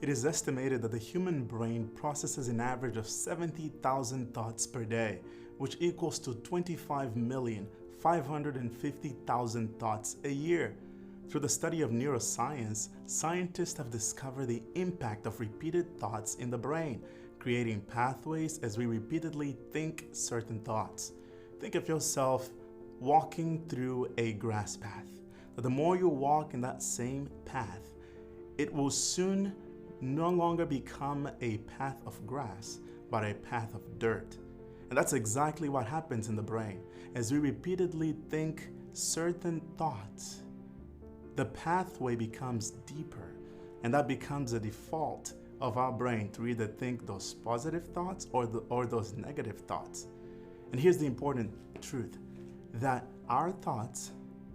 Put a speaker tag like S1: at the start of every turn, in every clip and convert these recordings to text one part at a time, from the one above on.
S1: It is estimated that the human brain processes an average of 70,000 thoughts per day, which equals to 25,550,000 thoughts a year. Through the study of neuroscience, scientists have discovered the impact of repeated thoughts in the brain, creating pathways as we repeatedly think certain thoughts. Think of yourself walking through a grass path. The more you walk in that same path, it will soon no longer become a path of grass, but a path of dirt. And that's exactly what happens in the brain. As we repeatedly think certain thoughts, the pathway becomes deeper, and that becomes a default of our brain to either think those positive thoughts or those negative thoughts. And here's the important truth, that our thoughts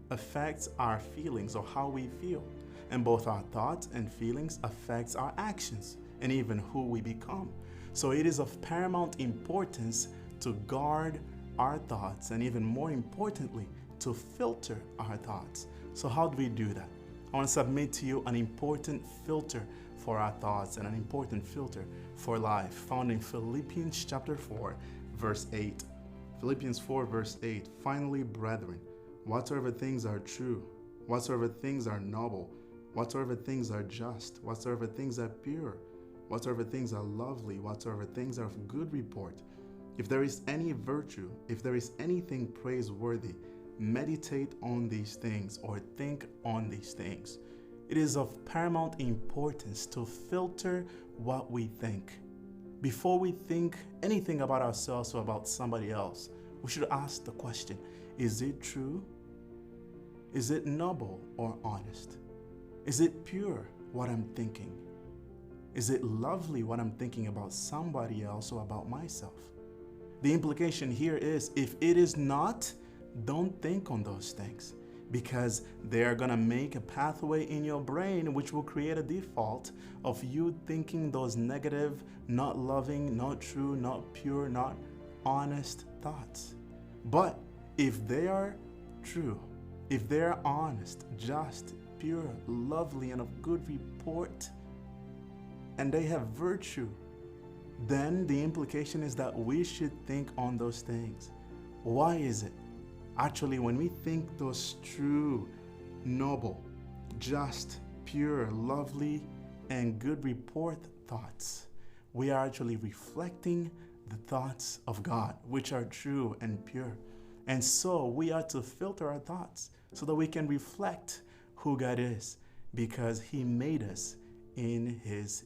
S1: affects our feelings or how we feel. And both our thoughts and feelings affects our actions and even who we become. So it is of paramount importance to guard our thoughts, and even more importantly, to filter our thoughts. So how do we do that? I want to submit to you an important filter for our thoughts and an important filter for life, found in Philippians chapter 4, verse 8. Philippians 4, verse 8. Finally, brethren, whatsoever things are true, whatsoever things are noble, whatsoever things are just, whatsoever things are pure, whatsoever things are lovely, whatsoever things are of good report, if there is any virtue, if there is anything praiseworthy, meditate on these things or think on these things. It is of paramount importance to filter what we think. Before we think anything about ourselves or about somebody else, we should ask the question, is it true? Is it noble or honest? Is it pure what I'm thinking? Is it lovely what I'm thinking about somebody else or about myself? The implication here is, if it is not, don't think on those things, because they are going to make a pathway in your brain which will create a default of you thinking those negative, not loving, not true, not pure, not honest thoughts. But if they are true, if they are honest, just, pure, lovely, and of good report, and they have virtue, then the implication is that we should think on those things. Why is it? Actually, when we think those true, noble, just, pure, lovely, and good report thoughts, we are actually reflecting the thoughts of God, which are true and pure. And so we are to filter our thoughts so that we can reflect who God is, because He made us in His